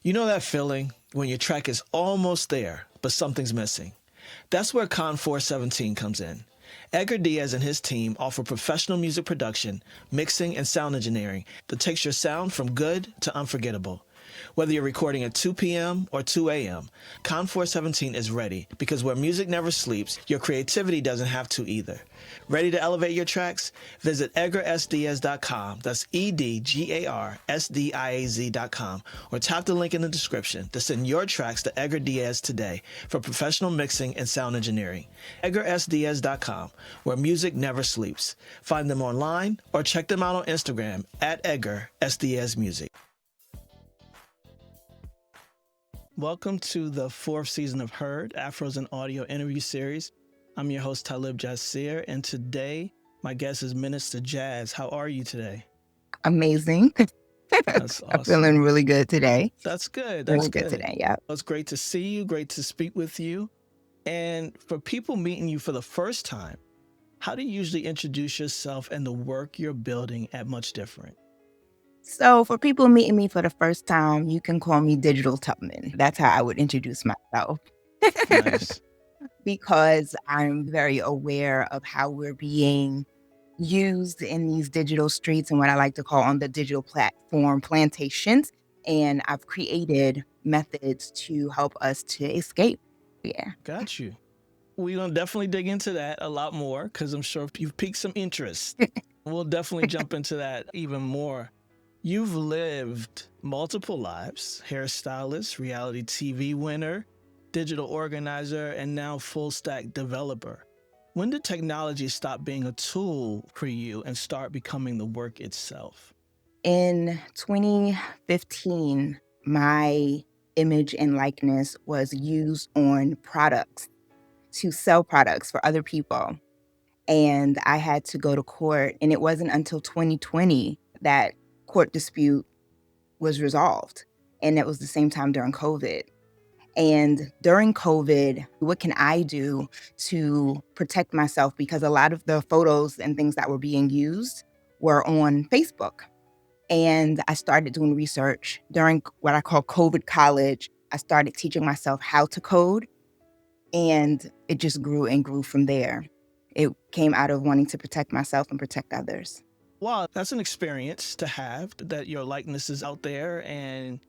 You know that feeling when your track is almost there, but something's missing? That's where Con 417 comes in. Edgar Diaz and his team offer professional music production, mixing, and sound engineering that takes your sound from good to unforgettable. Whether you're recording at 2 p.m. or 2 a.m., Con 417 is ready because where music never sleeps, your creativity doesn't have to either. Ready to elevate your tracks? Visit EdgarSDiaz.com, that's EDGARSDIAZ.com, or tap the link in the description to send your tracks to Edgar Diaz today for professional mixing and sound engineering. EdgarSDiaz.com, where music never sleeps. Find them online or check them out on Instagram at EdgarSDiazMusic. Welcome to the 4th season of Heard, Afros Audio Interview Series. I'm your host, Talib Jasir, and today my guest is Minista Jazz. How are you today? Amazing. That's awesome. I'm feeling really good today. That's good. Really good today, yeah. It's great to see you, great to speak with you. And for people meeting you for the first time, how do you usually introduce yourself and the work you're building at Much Different? So for people meeting me for the first time, you can call me Digital Tubman. That's how I would introduce myself. Nice. Because I'm very aware of how we're being used in these digital streets and what I like to call on the digital platform plantations. And I've created methods to help us to escape. Yeah. Got you. We're going to definitely dig into that a lot more because I'm sure you've piqued some interest. We'll definitely jump into that even more. You've lived multiple lives: hairstylist, reality TV winner, digital organizer, and now full stack developer. When did technology stop being a tool for you and start becoming the work itself? In 2015, my image and likeness was used on products to sell products for other people. And I had to go to court. And it wasn't until 2020 that court dispute was resolved. And that was the same time during COVID. And during COVID, what can I do to protect myself? Because a lot of the photos and things that were being used were on Facebook. And I started doing research during what I call COVID college. I started teaching myself how to code, and it just grew and grew from there. It came out of wanting to protect myself and protect others. Wow, that's an experience to have, that your likeness is out there and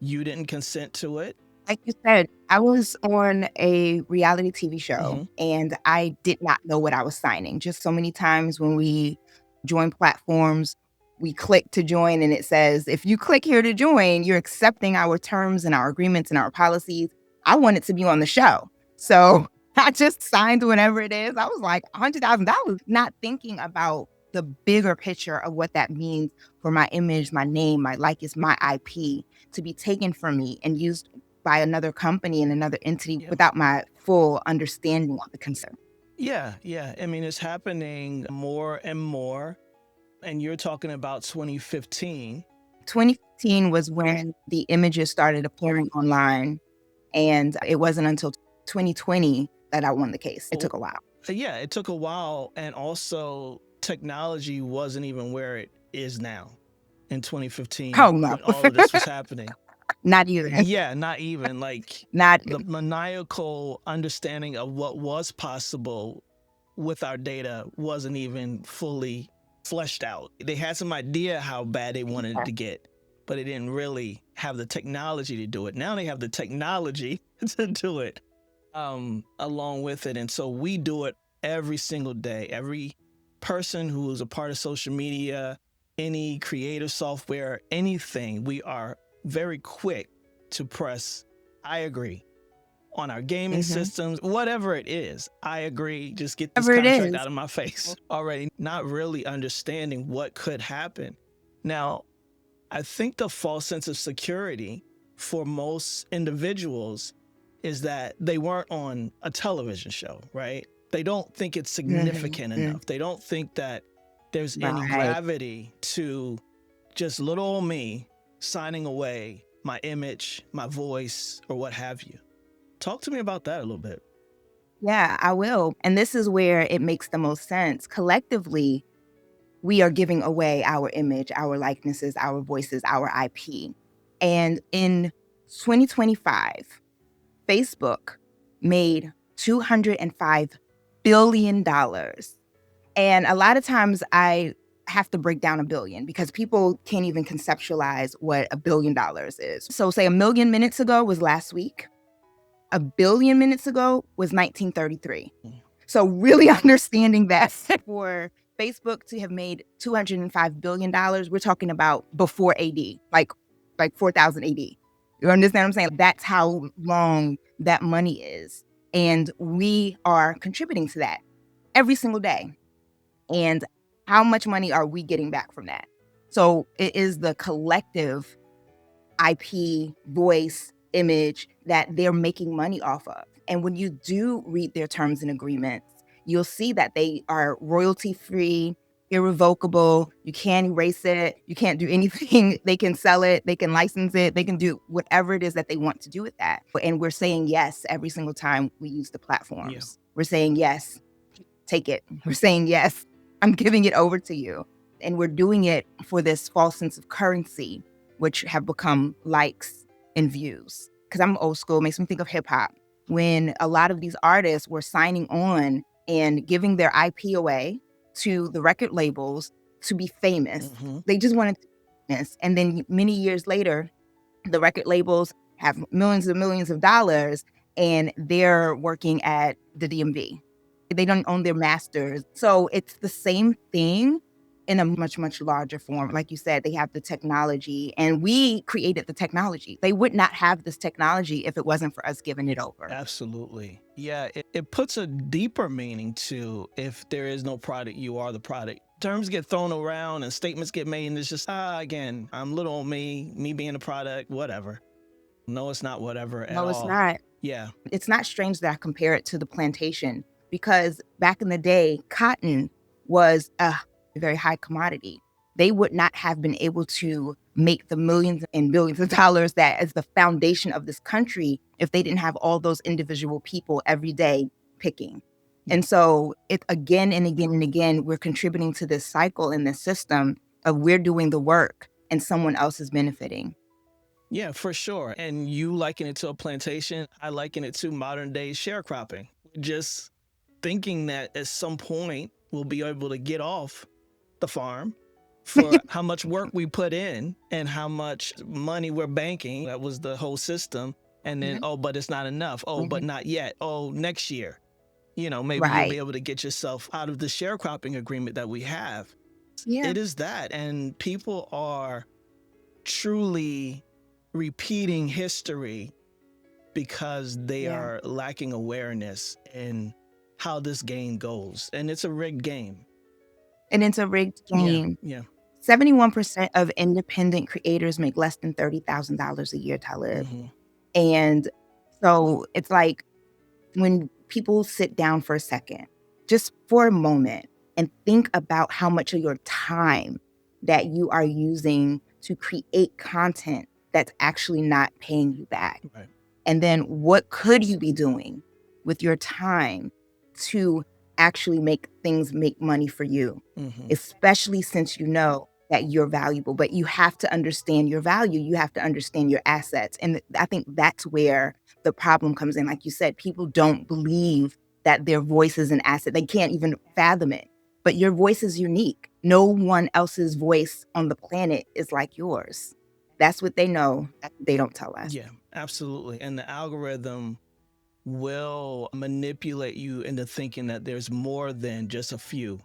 you didn't consent to it. Like you said, I was on a reality TV show, and I did not know what I was signing. Just so many times when we join platforms, we click to join and it says, if you click here to join, you're accepting our terms and our agreements and our policies. I wanted to be on the show. So I just signed whatever it is. I was like $100,000, not thinking about the bigger picture of what that means for my image, my name, my likeness, my IP to be taken from me and used by another company and another entity without my full understanding of the concern. Yeah. I mean, it's happening more and more. And you're talking about 2015. 2015 was when the images started appearing online. And it wasn't until 2020 that I won the case. It took a while. Yeah, it took a while. And also, technology wasn't even where it is now in 2015. Oh, no. When all of this was happening. Not even. Yeah, not even. Like, not the maniacal understanding of what was possible with our data wasn't even fully fleshed out. They had some idea how bad they wanted it to get, but they didn't really have the technology to do it. Now they have the technology to do it along with it. And so we do it every single day. Every person who is a part of social media, any creative software, anything, we are very quick to press, I agree, on our gaming systems, whatever it is. I agree, just get this contract out of my face already, not really understanding what could happen. Now, I think the false sense of security for most individuals is that they weren't on a television show, right? They don't think it's significant enough. They don't think that there's any gravity to just little old me signing away my image, my voice, or what have you. Talk to me about that a little bit. Yeah, I will. And this is where it makes the most sense. Collectively, we are giving away our image, our likenesses, our voices, our IP. And in 2025, Facebook made $205 billion. And a lot of times I have to break down a billion because people can't even conceptualize what $1 billion is. So say 1,000,000 minutes ago was last week. 1 billion minutes ago was 1933. So really understanding that for Facebook to have made $205 billion, we're talking about before AD, like 4000 AD. You understand what I'm saying? That's how long that money is. And we are contributing to that every single day. And how much money are we getting back from that? So it is the collective IP, voice, image that they're making money off of. And when you do read their terms and agreements, you'll see that they are royalty-free, irrevocable. You can't erase it. You can't do anything. They can sell it. They can license it. They can do whatever it is that they want to do with that. And we're saying yes every single time we use the platforms. Yeah. We're saying yes, take it. We're saying yes, I'm giving it over to you. And we're doing it for this false sense of currency, which have become likes and views. Because I'm old school, makes me think of hip hop. When a lot of these artists were signing on and giving their IP away to the record labels to be famous. They just wanted to be famous. And then many years later, the record labels have millions and millions of dollars and they're working at the DMV. They don't own their masters. So it's the same thing in a much, much larger form. Like you said, they have the technology and we created the technology. They would not have this technology if it wasn't for us giving it over. Absolutely. Yeah, it puts a deeper meaning to if there is no product, you are the product. Terms get thrown around and statements get made and it's just, again, I'm little old me being the product, whatever. No, it's not whatever at all. No, it's not. Yeah. It's not strange that I compare it to the plantation because back in the day, cotton was a very high commodity. They would not have been able to make the millions and billions of dollars that is the foundation of this country if they didn't have all those individual people every day picking. And so it again and again and again, we're contributing to this cycle in this system of we're doing the work and someone else is benefiting. Yeah, for sure. And you liken it to a plantation. I liken it to modern day sharecropping. Just thinking that at some point we'll be able to get off the farm for how much work we put in and how much money we're banking. That was the whole system. And then, oh, but it's not enough. Oh, but not yet. Oh, next year. You know, maybe you'll be able to get yourself out of the sharecropping agreement that we have. Yeah. It is that. And people are truly repeating history because they are lacking awareness in how this game goes. And it's a rigged game. And it's a rigged game. Yeah. 71% of independent creators make less than $30,000 a year, Talib. And so it's like when people sit down for a second, just for a moment, and think about how much of your time that you are using to create content that's actually not paying you back. Right. And then what could you be doing with your time to actually make things make money for you, especially since you know that you're valuable. But you have to understand your value. You have to understand your assets. And I think that's where the problem comes in. Like you said, people don't believe that their voice is an asset. They can't even fathom it. But your voice is unique. No one else's voice on the planet is like yours. That's what they know. They don't tell us. Yeah, absolutely. And the algorithm will manipulate you into thinking that there's more than just a few.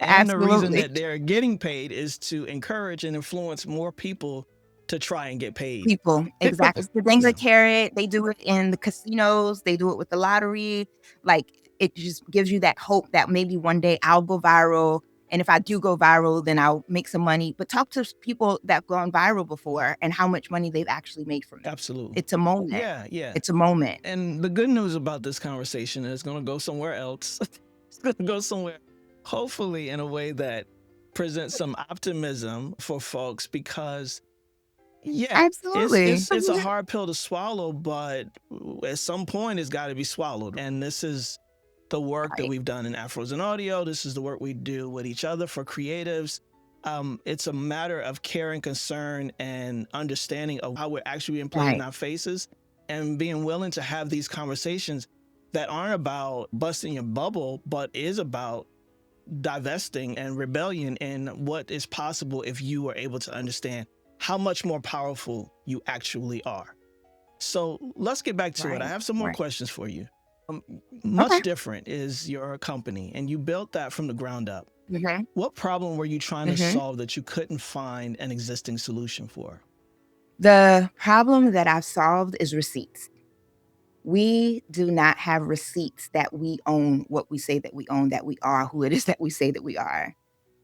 And the reason that they're getting paid is to encourage and influence more people to try and get paid. People, exactly. The things that carrot, they do it in the casinos, they do it with the lottery. Like, it just gives you that hope that maybe one day I'll go viral. And if I do go viral, then I'll make some money. But talk to people that have gone viral before and how much money they've actually made from it. Absolutely. It's a moment. Yeah. It's a moment. And the good news about this conversation is it's going to go somewhere else. It's going to go somewhere, hopefully in a way that presents some optimism for folks because, absolutely, it's a hard pill to swallow, but at some point it's got to be swallowed. And this is the work that we've done in Afros and Audio. This is the work we do with each other for creatives. It's a matter of care and concern and understanding of how we're actually being played in Right. our faces, and being willing to have these conversations that aren't about busting your bubble, but is about divesting and rebellion in what is possible if you are able to understand how much more powerful you actually are. So let's get back to it. I Right. have some more Right. questions for you. Okay. Much Different is your company, and you built that from the ground up. Mm-hmm. What problem were you trying to Mm-hmm. solve that you couldn't find an existing solution for? The problem that I've solved is receipts. We do not have receipts that we own what we say that we own, that we are who it is that we say that we are.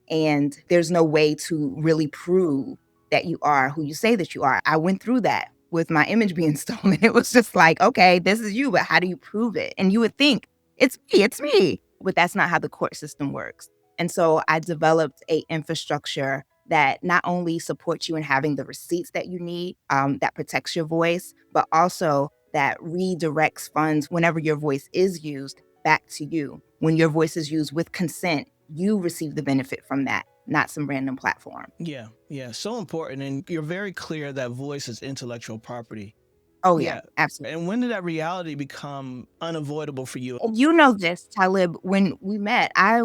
And there's no way to really prove that you are who you say that you are. I went through that with my image being stolen. It was just like, okay, this is you, but how do you prove it? And you would think, it's me, it's me. But that's not how the court system works. And so I developed a infrastructure that not only supports you in having the receipts that you need, that protects your voice, but also that redirects funds whenever your voice is used back to you. When your voice is used with consent, you receive the benefit from that, not some random platform. Yeah, so important. And you're very clear that voice is intellectual property. Oh, yeah, Yeah. absolutely. And when did that reality become unavoidable for you? You know this, Talib, when we met, I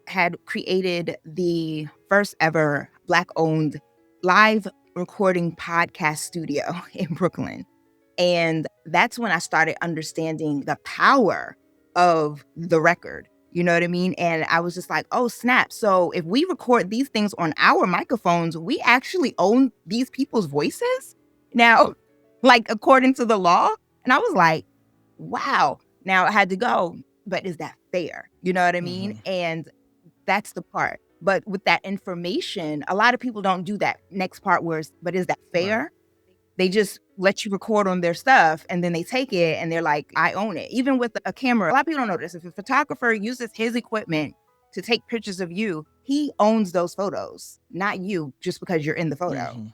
had created the first ever Black-owned live recording podcast studio in Brooklyn. And that's when I started understanding the power of the record. You know what I mean? And I was just like, oh, snap. So if we record these things on our microphones, we actually own these people's voices now, like according to the law. And I was like, wow. Now I had to go, but is that fair? You know what I mean? And that's the part. But with that information, a lot of people don't do that next part where but is that fair? Right. They just let you record on their stuff and then they take it and they're like, I own it. Even with a camera, a lot of people don't know this. If a photographer uses his equipment to take pictures of you, he owns those photos, not you, just because you're in the photo.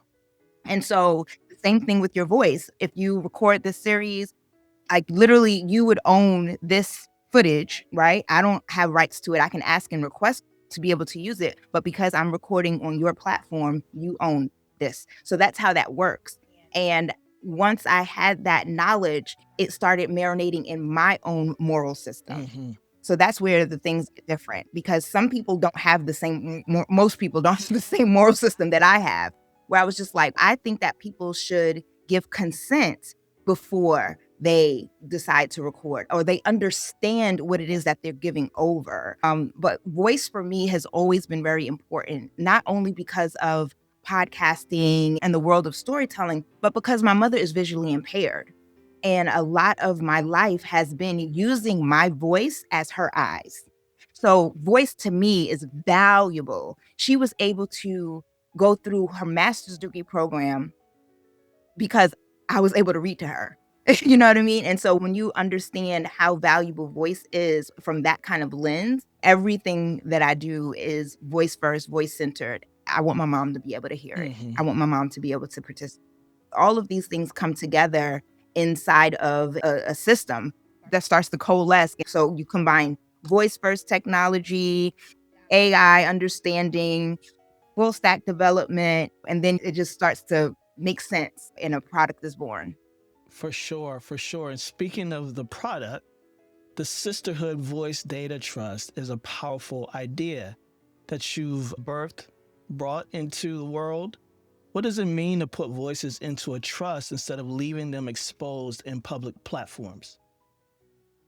And so the same thing with your voice. If you record this series, like literally you would own this footage, right? I don't have rights to it. I can ask and request to be able to use it. But because I'm recording on your platform, you own this. So that's how that works. And once I had that knowledge, it started marinating in my own moral system. So that's where the things get different, because some people don't have the same, most people don't have the same moral system that I have, where I was just like, I think that people should give consent before they decide to record, or they understand what it is that they're giving over. But voice for me has always been very important, not only because of podcasting and the world of storytelling, but because my mother is visually impaired. And a lot of my life has been using my voice as her eyes. So voice to me is valuable. She was able to go through her master's degree program because I was able to read to her. You know what I mean? And so when you understand how valuable voice is from that kind of lens, everything that I do is voice first, voice centered. I want my mom to be able to hear it. I want my mom to be able to participate. All of these things come together inside of a system that starts to coalesce. So you combine voice first technology, AI understanding, full stack development, and then it just starts to make sense and a product is born. For sure. And speaking of the product, the Sisterhood Voice Data Trust is a powerful idea that you've brought into the world. What does it mean to put voices into a trust instead of leaving them exposed in public platforms?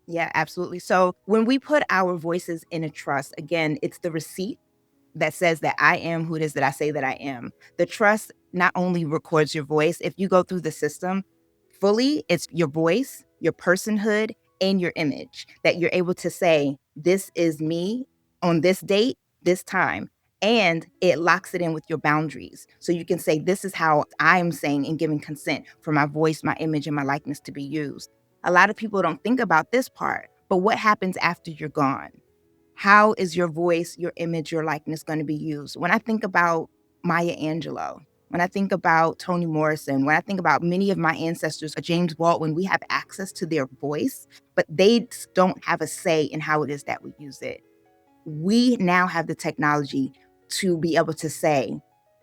Yeah, absolutely. So when we put our voices in a trust, again, it's the receipt that says that I am who it is that I say that I am. The trust not only records your voice, if you go through the system fully, it's your voice, your personhood, and your image that you're able to say, this is me on this date, this time. And it locks it in with your boundaries. So you can say, this is how I'm saying and giving consent for my voice, my image, and my likeness to be used. A lot of people don't think about this part, but what happens after you're gone? How is your voice, your image, your likeness going to be used? When I think about Maya Angelou, when I think about Toni Morrison, when I think about many of my ancestors, James Baldwin, we have access to their voice, but they don't have a say in how it is that we use it. We now have the technology to be able to say,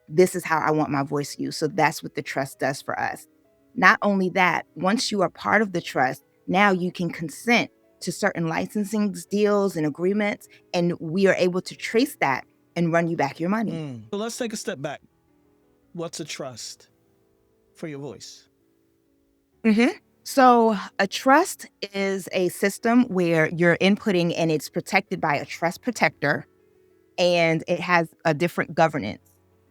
this is how I want my voice used. So that's what the trust does for us. Not only that, once you are part of the trust, now you can consent to certain licensing deals and agreements, and we are able to trace that and run you back your money. So let's take a step back. What's a trust for your voice? So a trust is a system where you're inputting and it's protected by a trust protector, and it has a different governance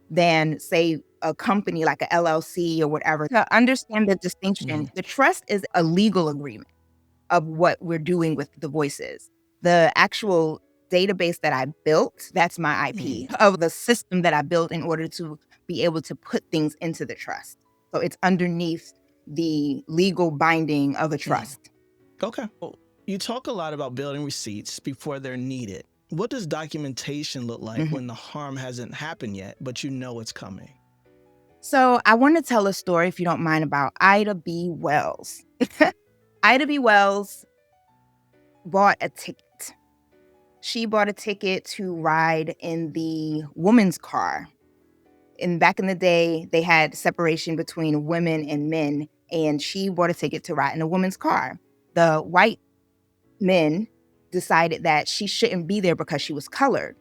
than, say, a company like a LLC or whatever. To understand the distinction, the trust is a legal agreement of what we're doing with the voices. The actual database that I built, that's my IP of the system that I built in order to be able to put things into the trust. So it's underneath the legal binding of a trust. Okay. Well, you talk a lot about building receipts before they're needed. What does documentation look like when the harm hasn't happened yet, but you know it's coming? So I want to tell a story, if you don't mind, about Ida B. Wells. Ida B. Wells bought a ticket. She bought a ticket to ride in the woman's car. And back in the day, they had separation between women and men, and she bought a ticket to ride in a woman's car. The white men decided that she shouldn't be there because she was colored.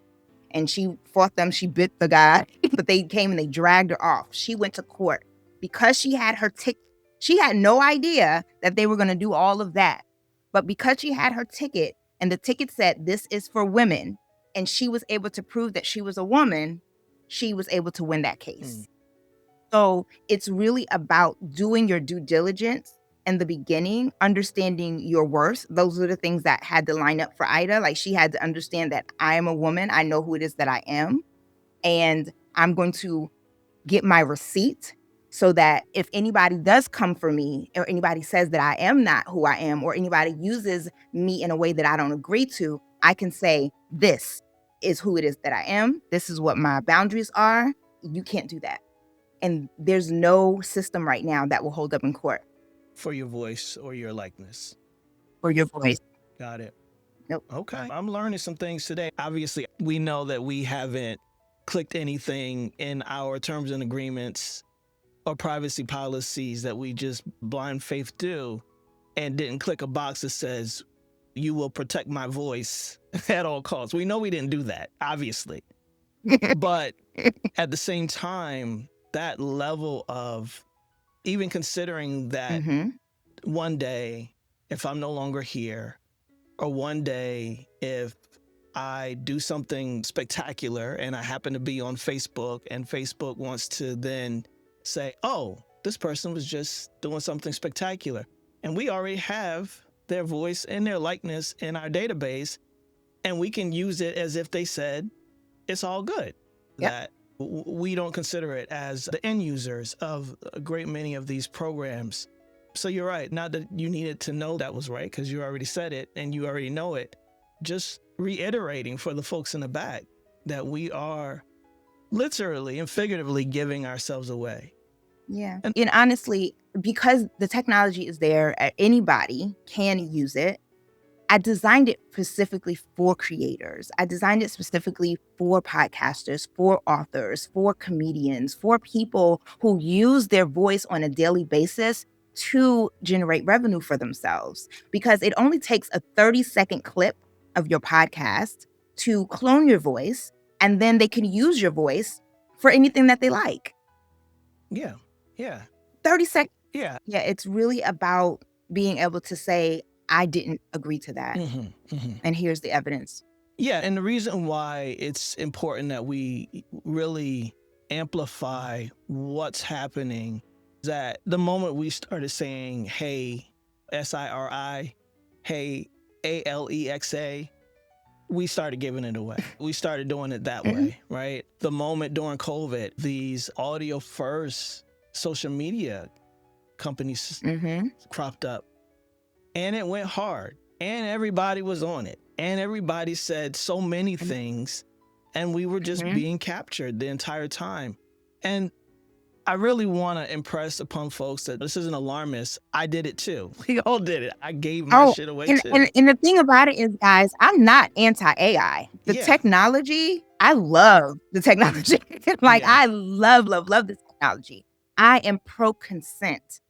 And she fought them. She bit the guy, but they came and they dragged her off. She went to court because she had her ticket. She had no idea that they were going to do all of that. But because she had her ticket and the ticket said, this is for women, and she was able to prove that she was a woman, she was able to win that case. So it's really about doing your due diligence in the beginning, understanding your worth. Those are the things that had to line up for Ida. Like, she had to understand that I am a woman. I know who it is that I am. And I'm going to get my receipt so that if anybody does come for me, or anybody says that I am not who I am, or anybody uses me in a way that I don't agree to, I can say, this is who it is that I am. This is what my boundaries are. You can't do that. And there's no system right now that will hold up in court. For your voice or your likeness? For your voice. Got it. Nope. Okay. I'm learning some things today. Obviously, we know that we haven't clicked anything in our terms and agreements or privacy policies that we just blind faith do, and didn't click a box that says, you will protect my voice at all costs. We know we didn't do that, obviously. But at the same time, that level of even considering that one day, if I'm no longer here, or one day if I do something spectacular and I happen to be on Facebook and Facebook wants to then say, oh, this person was just doing something spectacular. And we already have their voice and their likeness in our database, and we can use it as if they said it's all good. Yep. That we don't consider it as the end users of a great many of these programs. So you're right. Not that you needed to know that was right, because you already said it and you already know it. Just reiterating for the folks in the back that we are literally and figuratively giving ourselves away. Yeah. And honestly, because the technology is there, anybody can use it. I designed it specifically for creators. I designed it specifically for podcasters, for authors, for comedians, for people who use their voice on a daily basis to generate revenue for themselves. Because it only takes a 30-second clip of your podcast to clone your voice, and then they can use your voice for anything that they like. Yeah. Yeah. 30 seconds. Yeah. Yeah. It's really about being able to say, I didn't agree to that. And here's the evidence. Yeah. And the reason why it's important that we really amplify what's happening is that the moment we started saying, hey, SIRI, hey, ALEXA, we started giving it away. We started doing it that way, right? The moment during COVID, these audio first social media companies cropped up, and it went hard, and everybody was on it, and everybody said so many things, and we were just being captured the entire time. And I really want to impress upon folks that this isn't alarmist. I did it too. We all did it. I gave my shit away too. And the thing about it is, guys, I'm not anti-AI. The technology, I love the technology. I love this technology. I am pro-consent.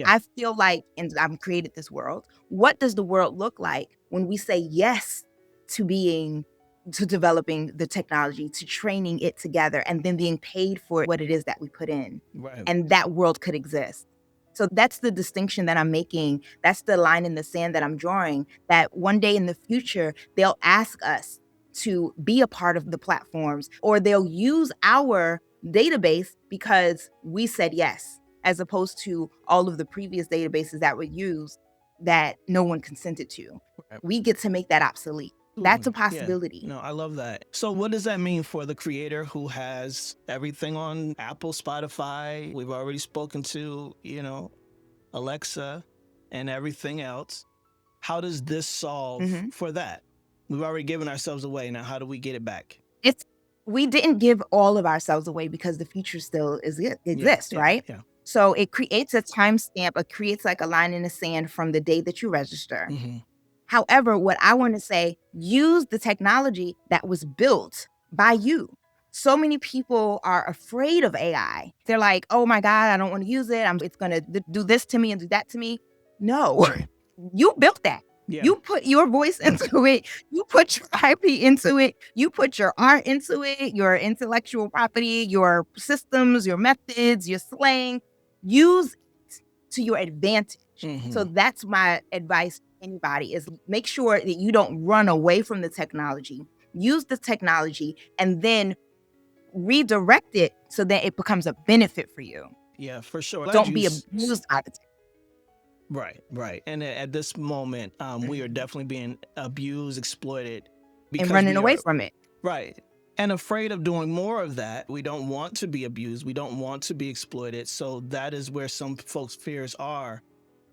I feel like, and I've created this world. What does the world look like when we say yes to developing the technology, to training it together, and then being paid for what it is that we put in? Right. And that world could exist. So that's the distinction that I'm making. That's the line in the sand that I'm drawing, that one day in the future, they'll ask us to be a part of the platforms, or they'll use our database because we said yes, as opposed to all of the previous databases that were used that no one consented to. Right. We get to make that obsolete. That's a possibility. No, I love that. So what does that mean for the creator who has everything on Apple, Spotify? We've already spoken to, Alexa and everything else. How does this solve for that? We've already given ourselves away. Now, how do we get it back? We didn't give all of ourselves away because the future still exists, right? Yeah. So it creates a timestamp. It creates like a line in the sand from the day that you register. However, what I want to say, use the technology that was built by you. So many people are afraid of AI. They're like, oh my God, I don't want to use it. It's going to do this to me and do that to me. No, you built that. Yeah. You put your voice into it. You put your IP into it. You put your art into it, your intellectual property, your systems, your methods, your slang. Use it to your advantage. So that's my advice to anybody, is make sure that you don't run away from the technology. Use the technology and then redirect it so that it becomes a benefit for you. Yeah, for sure. Don't be abused by the technology. Right. And at this moment, we are definitely being abused, exploited. And running away from it. Right. And afraid of doing more of that. We don't want to be abused. We don't want to be exploited. So that is where some folks' fears are.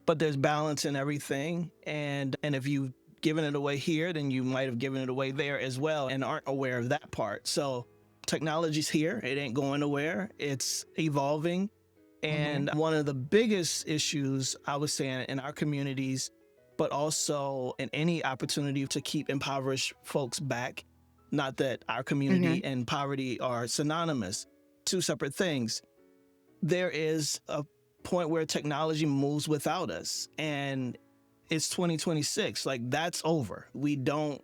But there's balance in everything. And if you've given it away here, then you might have given it away there as well and aren't aware of that part. So technology's here. It ain't going nowhere. It's evolving. And one of the biggest issues, I was saying, in our communities, but also in any opportunity to keep impoverished folks back, not that our community and poverty are synonymous, two separate things. There is a point where technology moves without us, and it's 2026. Like, that's over. We don't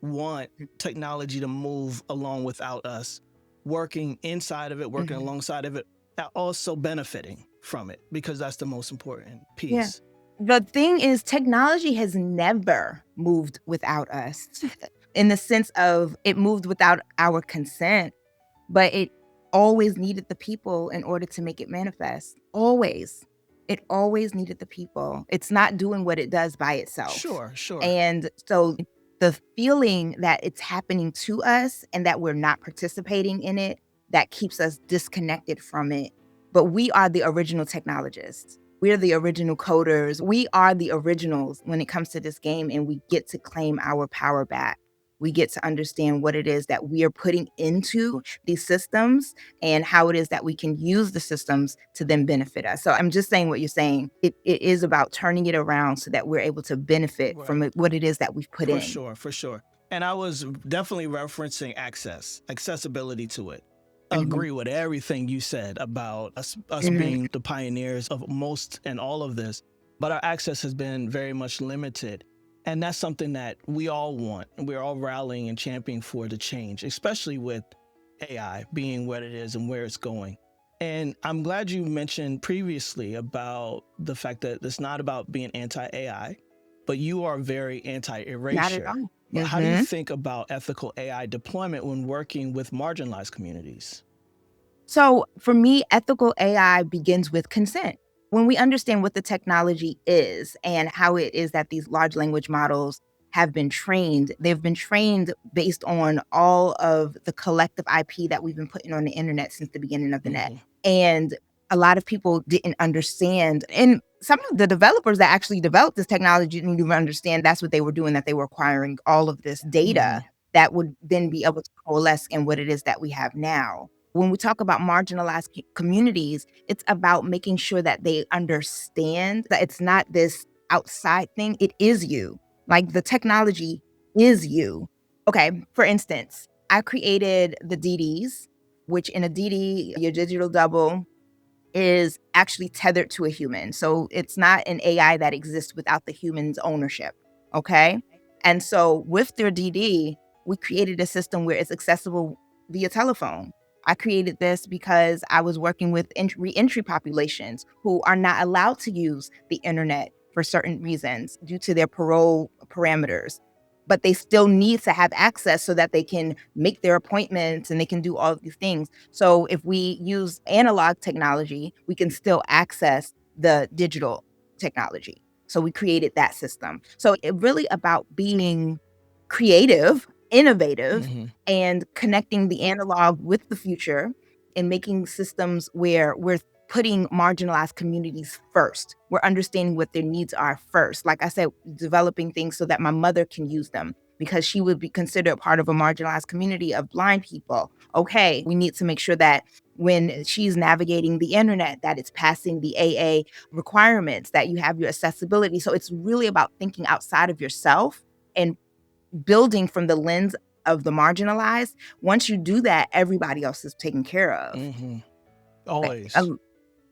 want technology to move along without us, working inside of it, working alongside of it, also benefiting from it, because that's the most important piece. Yeah. The thing is, technology has never moved without us in the sense of it moved without our consent, but it always needed the people in order to make it manifest. Always. It always needed the people. It's not doing what it does by itself. Sure. And so the feeling that it's happening to us and that we're not participating in it, that keeps us disconnected from it. But we are the original technologists. We're the original coders. We are the originals when it comes to this game, and we get to claim our power back. We get to understand what it is that we are putting into these systems and how it is that we can use the systems to then benefit us. So I'm just saying what you're saying. It is about turning it around so that we're able to benefit from what it is that we've put in. For sure. And I was definitely referencing accessibility to it. Agree with everything you said about us being the pioneers of most and all of this, but our access has been very much limited. And that's something that we all want, and we're all rallying and championing for to change, especially with AI being what it is and where it's going. And I'm glad you mentioned previously about the fact that it's not about being anti-AI, but you are very anti-erasure. Not at all. But how do you think about ethical AI deployment when working with marginalized communities? So for me, ethical AI begins with consent. When we understand what the technology is and how it is that these large language models have been trained, they've been trained based on all of the collective IP that we've been putting on the internet since the beginning of the net. And a lot of people didn't understand. And some of the developers that actually developed this technology didn't even understand that's what they were doing, that they were acquiring all of this data that would then be able to coalesce in what it is that we have now. When we talk about marginalized communities, it's about making sure that they understand that it's not this outside thing. It is you. Like the technology is you. Okay, for instance, I created the DDs, which in a DD, your digital double is actually tethered to a human. So it's not an AI that exists without the human's ownership. Okay. And so with their DD, we created a system where it's accessible via telephone. I created this because I was working with reentry populations who are not allowed to use the internet for certain reasons due to their parole parameters. But they still need to have access so that they can make their appointments and they can do all of these things. So if we use analog technology, we can still access the digital technology. So we created that system. So it really about being creative, innovative, and connecting the analog with the future and making systems where we're putting marginalized communities first. We're understanding what their needs are first. Like I said, developing things so that my mother can use them because she would be considered part of a marginalized community of blind people. Okay, we need to make sure that when she's navigating the internet, that it's passing the AA requirements, that you have your accessibility. So it's really about thinking outside of yourself and building from the lens of the marginalized. Once you do that, everybody else is taken care of. Always.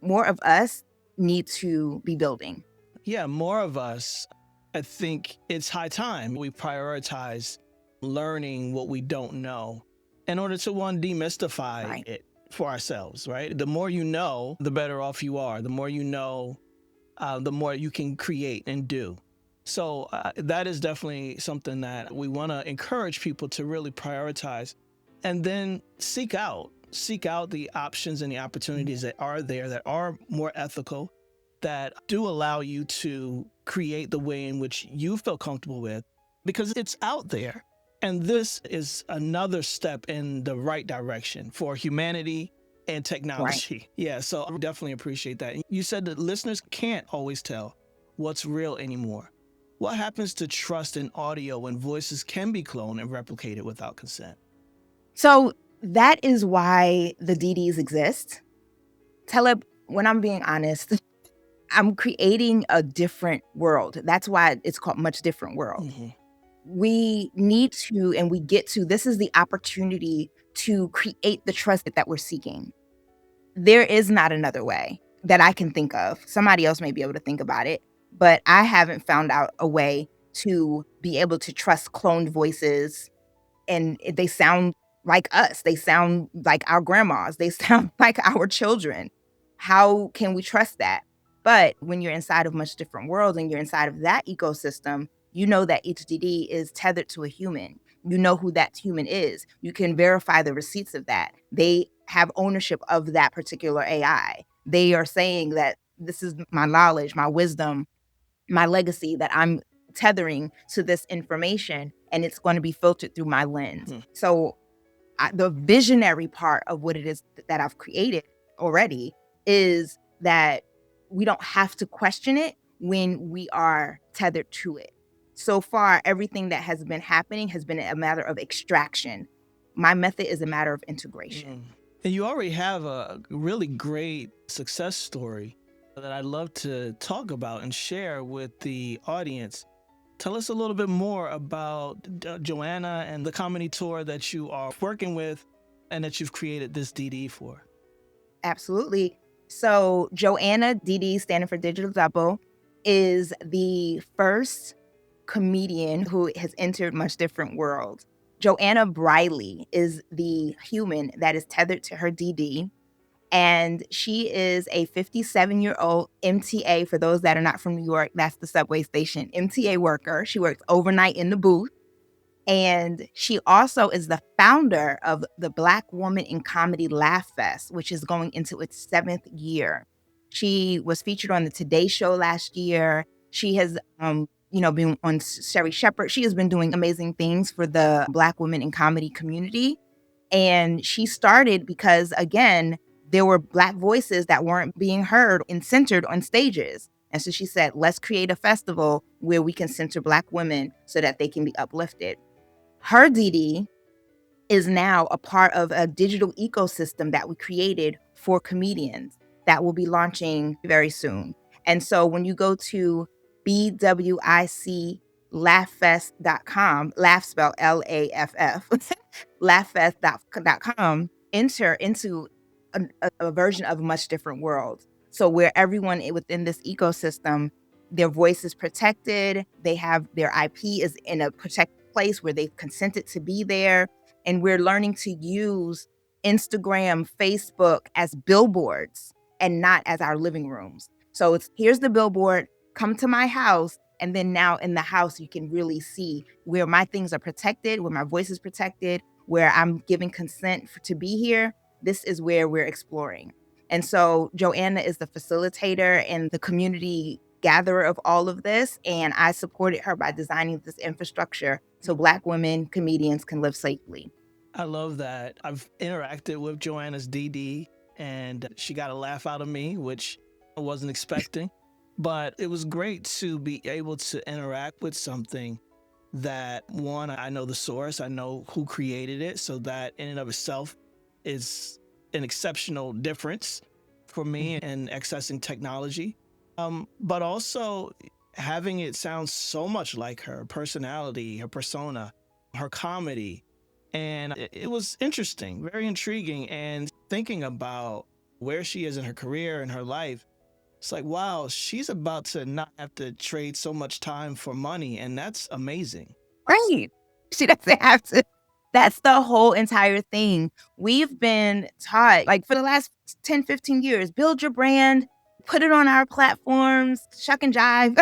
More of us need to be building. Yeah, more of us. I think it's high time we prioritize learning what we don't know in order to, one, demystify it for ourselves, right? The more you know, the better off you are. The more you know, the more you can create and do. So that is definitely something that we want to encourage people to really prioritize and then seek out the options and the opportunities that are there that are more ethical, that do allow you to create the way in which you feel comfortable with, because it's out there. And this is another step in the right direction for humanity and technology. Right. Yeah, so I definitely appreciate that. You said that listeners can't always tell what's real anymore. What happens to trust in audio when voices can be cloned and replicated without consent? So that is why the DDs exist. Talib, when I'm being honest, I'm creating a different world. That's why it's called Much Different World. We need to, and we get to, this is the opportunity to create the trust that we're seeking. There is not another way that I can think of. Somebody else may be able to think about it, but I haven't found out a way to be able to trust cloned voices. And they sound like us. They sound like our grandmas. They sound like our children. How can we trust that? But when you're inside of Much Different Worlds and you're inside of that ecosystem, you know that each DD is tethered to a human. You know who that human is. You can verify the receipts of that. They have ownership of that particular AI. They are saying that this is my knowledge, my wisdom, my legacy that I'm tethering to this information, and it's going to be filtered through my lens. So the visionary part of what it is that I've created already is that we don't have to question it when we are tethered to it. So far, everything that has been happening has been a matter of extraction. My method is a matter of integration. And you already have a really great success story that I'd love to talk about and share with the audience. Tell us a little bit more about Joanna and the comedy tour that you are working with and that you've created this DD for. Absolutely. So Joanna, DD, standing for Digital Double, is the first comedian who has entered Much Different World. Joanna Briley is the human that is tethered to her DD. And she is a 57-year-old MTA. For those that are not from New York, that's the subway station, MTA worker. She works overnight in the booth. And she also is the founder of the Black Woman in Comedy Laugh Fest, which is going into its 7th year. She was featured on the Today Show last year. She has, been on Sherry Shepherd. She has been doing amazing things for the Black women in comedy community. And she started because, again, there were Black voices that weren't being heard and centered on stages. And so she said, let's create a festival where we can center Black women so that they can be uplifted. Her DD is now a part of a digital ecosystem that we created for comedians that will be launching very soon. And so when you go to BWIC laugh spelled LAFF, laughfest.com, enter into a version of a much different world. So where everyone within this ecosystem, their voice is protected, they have their IP is in a protected place where they've consented to be there. And we're learning to use Instagram, Facebook as billboards and not as our living rooms. So here's the billboard, come to my house. And then now in the house, you can really see where my things are protected, where my voice is protected, where I'm giving consent to be here. This is where we're exploring. And so Joanna is the facilitator and the community gatherer of all of this. And I supported her by designing this infrastructure so Black women comedians can live safely. I love that. I've interacted with Joanna's DD, and she got a laugh out of me, which I wasn't expecting. But it was great to be able to interact with something that, one, I know the source, I know who created it, so that in and of itself is an exceptional difference for me in accessing technology. But also having it sound so much like her personality, her persona, her comedy. And it was interesting, very intriguing. And thinking about where she is in her career and her life, it's like, wow, she's about to not have to trade so much time for money. And that's amazing. Right. She doesn't have to. That's the whole entire thing. We've been taught, like for the last 10, 15 years, build your brand, put it on our platforms, shuck and jive.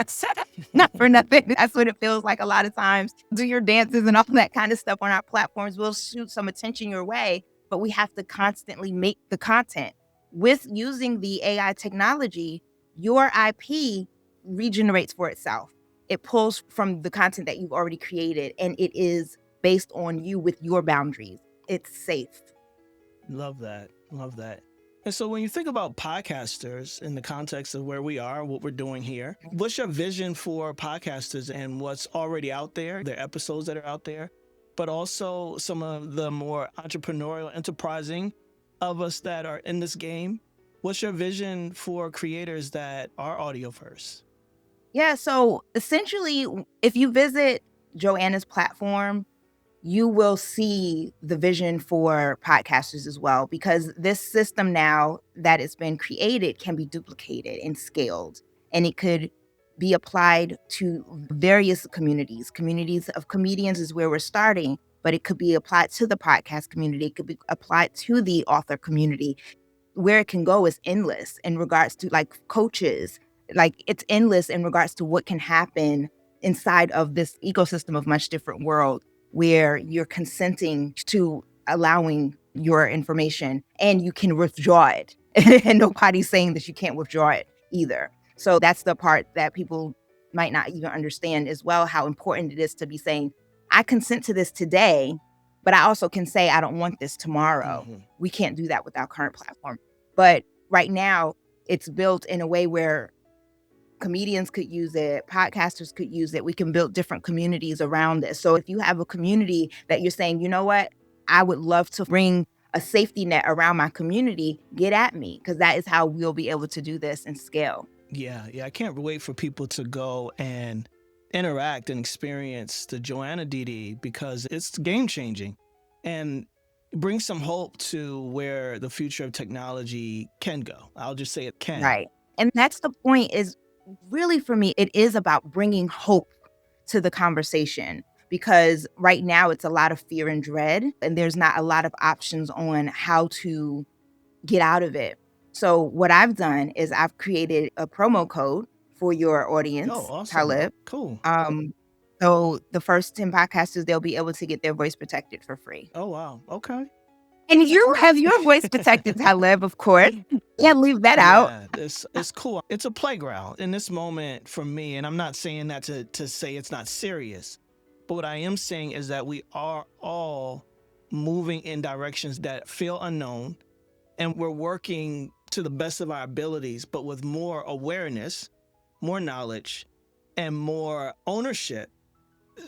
Not for nothing. That's what it feels like a lot of times. Do your dances and all that kind of stuff on our platforms. We'll shoot some attention your way, but we have to constantly make the content. With using the AI technology, your IP regenerates for itself. It pulls from the content that you've already created, and it is based on you with your boundaries. It's safe. Love that. Love that. And so when you think about podcasters in the context of where we are, what we're doing here, what's your vision for podcasters and what's already out there, the episodes that are out there, but also some of the more entrepreneurial, enterprising of us that are in this game? What's your vision for creators that are audio first? Yeah, so essentially, if you visit Joanna's platform, you will see the vision for podcasters as well, because this system now that it's been created can be duplicated and scaled, and it could be applied to various communities. Communities of comedians is where we're starting, but it could be applied to the podcast community. It could be applied to the author community. Where it can go is endless in regards to like coaches. Like it's endless in regards to what can happen inside of this ecosystem of much different world, where you're consenting to allowing your information and you can withdraw it. And nobody's saying that you can't withdraw it either. So that's the part that people might not even understand as well, how important it is to be saying, I consent to this today, but I also can say I don't want this tomorrow. Mm-hmm. We can't do that with our current platform. But right now, it's built in a way where comedians could use it, podcasters could use it. We can build different communities around this. So if you have a community that you're saying, you know what, I would love to bring a safety net around my community, get at me, because that is how we'll be able to do this and scale. Yeah, I can't wait for people to go and interact and experience the Joanna DD, because it's game changing and brings some hope to where the future of technology can go. I'll just say it can. Right. And that's the point, is really for me, it is about bringing hope to the conversation, because right now it's a lot of fear and dread, and there's not a lot of options on how to get out of it. So what I've done is I've created a promo code for your audience. Oh, awesome. Talib. Cool. So the first 10 podcasters, they'll be able to get their voice protected for free. Oh, wow. Okay. And you have your voice protected, Talib, of course. Can't leave that out. It's cool. It's a playground in this moment for me. And I'm not saying that to say it's not serious. But what I am saying is that we are all moving in directions that feel unknown. And we're working to the best of our abilities, but with more awareness, more knowledge, and more ownership.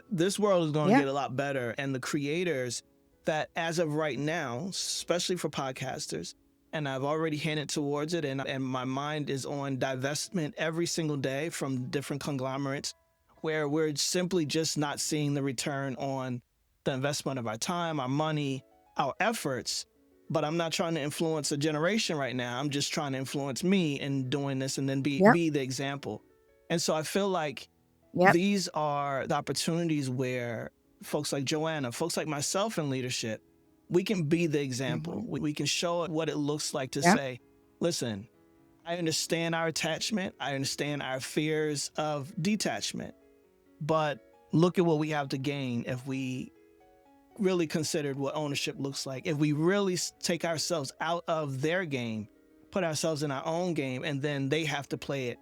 This world is going to get a lot better. And the creators that as of right now, especially for podcasters, and I've already hinted towards it, and my mind is on divestment every single day from different conglomerates where we're simply just not seeing the return on the investment of our time, our money, our efforts. But I'm not trying to influence a generation right now. I'm just trying to influence me in doing this and then Yep. be the example. And so I feel like Yep. these are the opportunities where folks like Joanna, folks like myself in leadership, we can be the example. We can show what it looks like to Yep. say, listen, I understand our attachment. I understand our fears of detachment. But look at what we have to gain if we really considered what ownership looks like. If we really take ourselves out of their game, put ourselves in our own game, and then they have to play it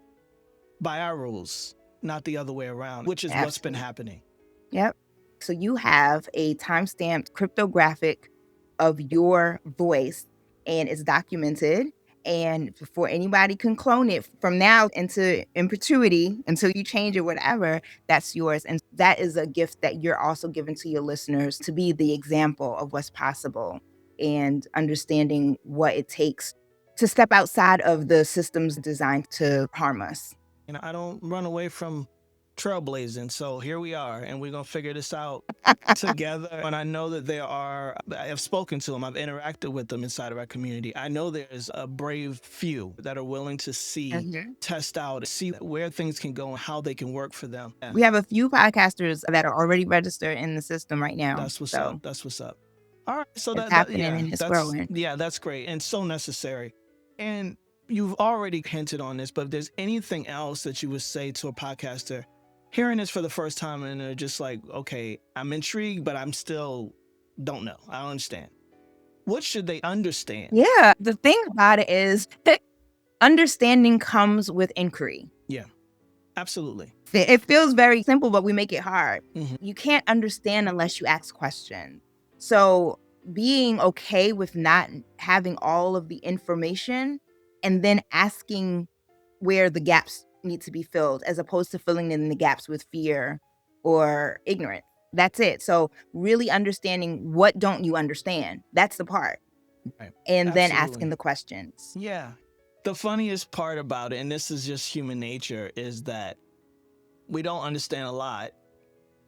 by our rules, not the other way around, which is what's been happening. Yep. So you have a timestamped cryptographic of your voice, and it's documented. And before anybody can clone it from now into in perpetuity until you change it, whatever, that's yours. And that is a gift that you're also giving to your listeners to be the example of what's possible and understanding what it takes to step outside of the systems designed to harm us. And I don't run away from trailblazing. So here we are, and we're going to figure this out together. And I know that I have spoken to them, I've interacted with them inside of our community. I know there's a brave few that are willing to see, test out, see where things can go and how they can work for them. Yeah. We have a few podcasters that are already registered in the system right now. That's what's up. That's what's up. All right. So it's happening and it's growing. Yeah, that's great and so necessary. And you've already hinted on this, but if there's anything else that you would say to a podcaster hearing this for the first time and they're just like, okay, I'm intrigued, but I'm still don't know. I don't understand. What should they understand? Yeah. The thing about it is that understanding comes with inquiry. Yeah, absolutely. It feels very simple, but we make it hard. You can't understand unless you ask questions. So being okay with not having all of the information and then asking where the gaps need to be filled, as opposed to filling in the gaps with fear or ignorance. That's it. So really understanding what don't you understand. That's the part. Right. And then asking the questions. Yeah. The funniest part about it, and this is just human nature, is that we don't understand a lot,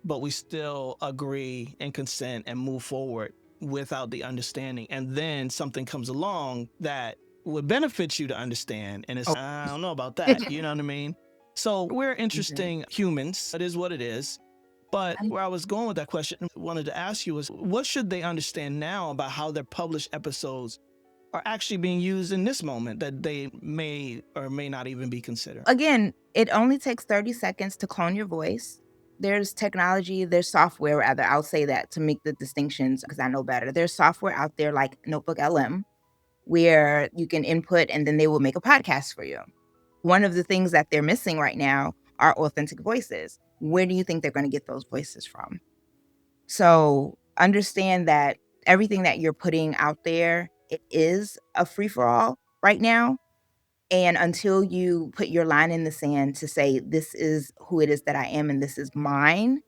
but we still agree and consent and move forward without the understanding. And then something comes along that would benefit you to understand. And it's, I don't know about that. You know what I mean? So we're interesting humans. It is what it is. But where I was going with that question, I wanted to ask you is, what should they understand now about how their published episodes are actually being used in this moment that they may or may not even be considered? Again, it only takes 30 seconds to clone your voice. There's technology, there's software, rather, I'll say that to make the distinctions because I know better. There's software out there like Notebook LM where you can input and then they will make a podcast for you. One of the things that they're missing right now are authentic voices. Where do you think they're going to get those voices from? So understand that everything that you're putting out there, it is a free-for-all right now. And until you put your line in the sand to say, this is who it is that I am and this is mine,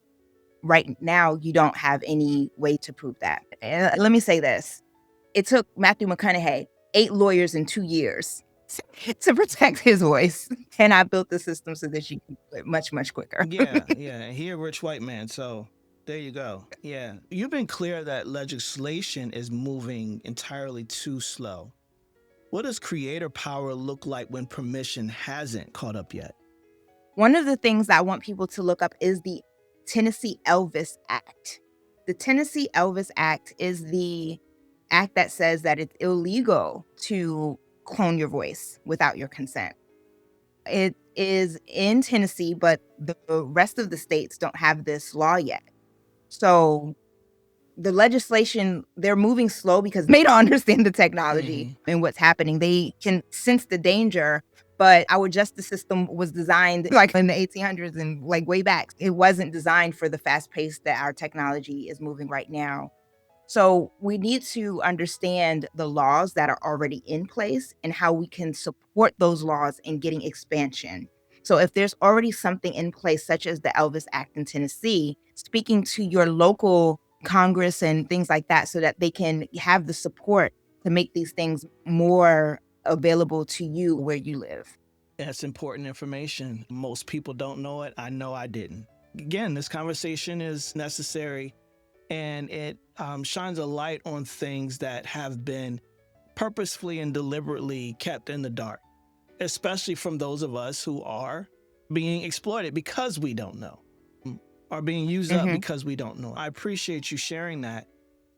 right now, you don't have any way to prove that. Let me say this. It took Matthew McConaughey 8 lawyers in 2 years to protect his voice. And I built the system so that you can do it much, much quicker. Yeah. He a rich white man, so there you go. Yeah. You've been clear that legislation is moving entirely too slow. What does creator power look like when permission hasn't caught up yet? One of the things I want people to look up is the Tennessee Elvis Act. The Tennessee Elvis Act is the act that says that it's illegal to clone your voice without your consent. It is in Tennessee, but the rest of the states don't have this law yet. So the legislation, they're moving slow because they don't understand the technology and what's happening. They can sense the danger, but our justice system was designed like in the 1800s and like way back. It wasn't designed for the fast pace that our technology is moving right now. So we need to understand the laws that are already in place and how we can support those laws in getting expansion. So if there's already something in place, such as the Elvis Act in Tennessee, speaking to your local Congress and things like that so that they can have the support to make these things more available to you where you live. That's important information. Most people don't know it. I know I didn't. Again, this conversation is necessary, and it shines a light on things that have been purposefully and deliberately kept in the dark, especially from those of us who are being exploited because we don't know, are being used up because we don't know. I appreciate you sharing that.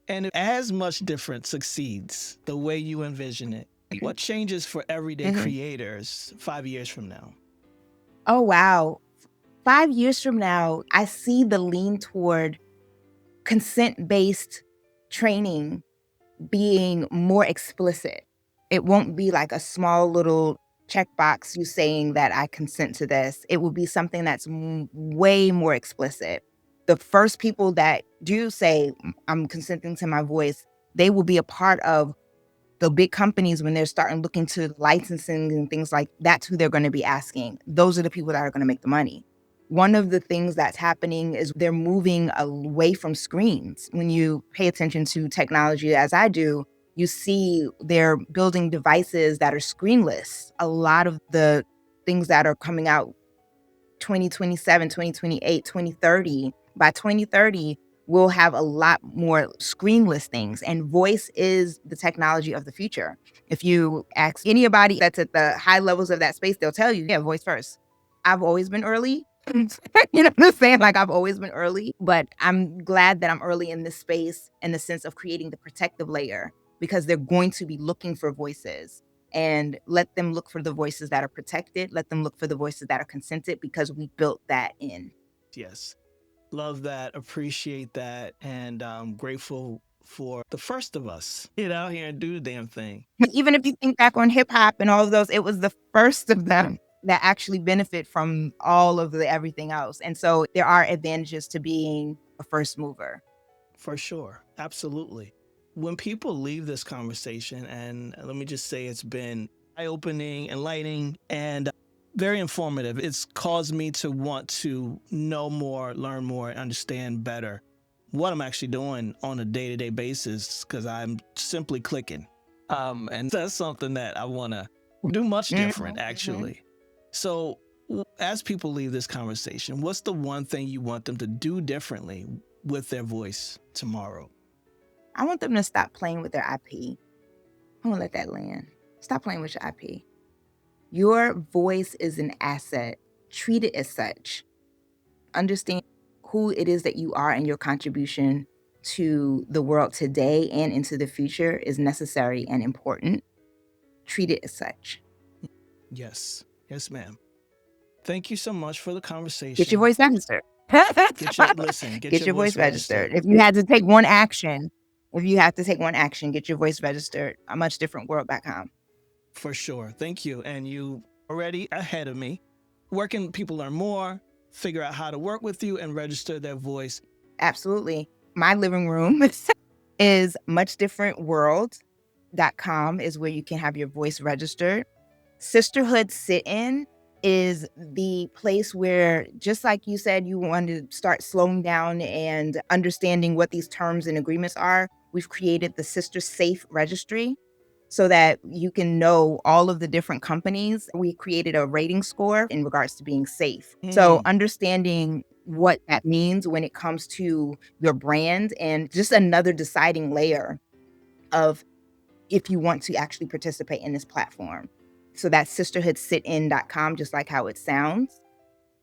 And as Much Different succeeds the way you envision it, what changes for everyday creators 5 years from now? Oh, wow. 5 years from now, I see the lean toward consent-based training being more explicit. It won't be like a small little checkbox you saying that I consent to this. It will be something that's way more explicit. The first people that do say, I'm consenting to my voice, they will be a part of the big companies when they're starting looking to licensing and things like that's who they're going to be asking. Those are the people that are going to make the money. One of the things that's happening is they're moving away from screens. When you pay attention to technology, as I do, you see they're building devices that are screenless. A lot of the things that are coming out 2027, 2028, 2030, by 2030, we'll have a lot more screenless things. And voice is the technology of the future. If you ask anybody that's at the high levels of that space, they'll tell you, yeah, voice first. I've always been early. You know what I'm saying? Like I've always been early, but I'm glad that I'm early in this space in the sense of creating the protective layer because they're going to be looking for voices. And let them look for the voices that are protected. Let them look for the voices that are consented because we built that in. Yes. Love that. Appreciate that. And I'm grateful for the first of us get out here and do the damn thing. Even if you think back on hip hop and all of those, it was the first of them that actually benefit from all of the everything else. And so there are advantages to being a first mover. For sure. Absolutely. When people leave this conversation, and let me just say it's been eye-opening, enlightening, and very informative. It's caused me to want to know more, learn more, understand better what I'm actually doing on a day-to-day basis because I'm simply clicking. And that's something that I want to do much different, actually. So as people leave this conversation, what's the one thing you want them to do differently with their voice tomorrow? I want them to stop playing with their IP. I'm gonna let that land. Stop playing with your IP. Your voice is an asset. Treat it as such. Understand who it is that you are and your contribution to the world today and into the future is necessary and important. Treat it as such. Yes. Yes, ma'am. Thank you so much for the conversation. Get your voice registered. Get your voice registered. If you had to take one action, get your voice registered. A muchdifferentworld.com. For sure. Thank you. And you already ahead of me. Where can people learn more, figure out how to work with you, and register their voice? Absolutely. My living room is muchdifferentworld.com is where you can have your voice registered. Sisterhood Sit-In is the place where, just like you said, you want to start slowing down and understanding what these terms and agreements are. We've created the Sister Safe Registry so that you can know all of the different companies. We created a rating score in regards to being safe. So understanding what that means when it comes to your brand and just another deciding layer of if you want to actually participate in this platform. So that's sisterhoodsitin.com, just like how it sounds.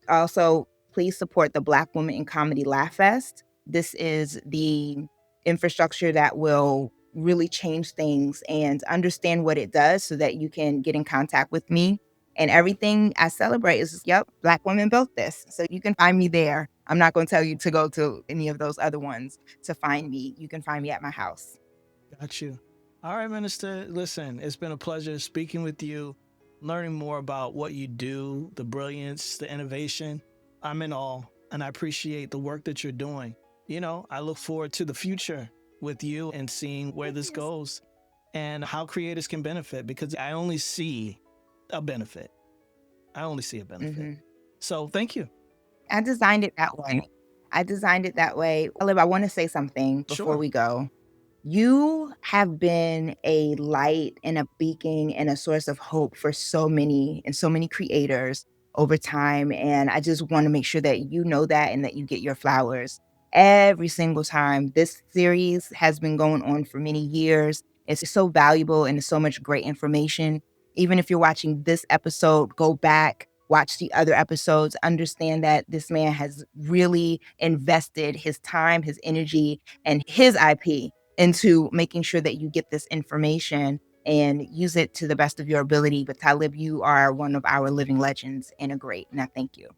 Also, please support the Black Women in Comedy Laugh Fest. This is the infrastructure that will really change things and understand what it does so that you can get in contact with me. And everything I celebrate is, Black women built this. So you can find me there. I'm not going to tell you to go to any of those other ones to find me. You can find me at my house. Got you. All right, Minister. Listen, it's been a pleasure speaking with you, learning more about what you do, the brilliance, the innovation. I'm in awe, and I appreciate the work that you're doing. I look forward to the future with you and seeing where this goes and how creators can benefit because I only see a benefit. So thank you. I designed it that way. I designed it that way. Talib, I want to say something before Sure. we go. You have been a light and a beacon and a source of hope for so many creators over time. And I just want to make sure that you know that and that you get your flowers every single time. This series has been going on for many years. It's so valuable and so much great information. Even if you're watching this episode, go back, watch the other episodes, understand that this man has really invested his time, his energy, and his IP into making sure that you get this information and use it to the best of your ability. But Talib, you are one of our living legends and a great, and I thank you.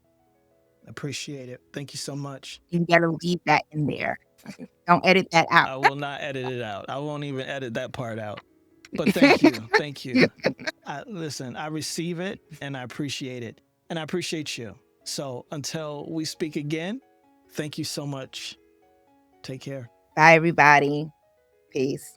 Appreciate it. Thank you so much. You gotta leave that in there. Don't edit that out. I will not edit it out. I won't even edit that part out. But thank you. Thank you. Listen, I receive it and I appreciate it. And I appreciate you. So until we speak again, thank you so much. Take care. Bye, everybody. Peace.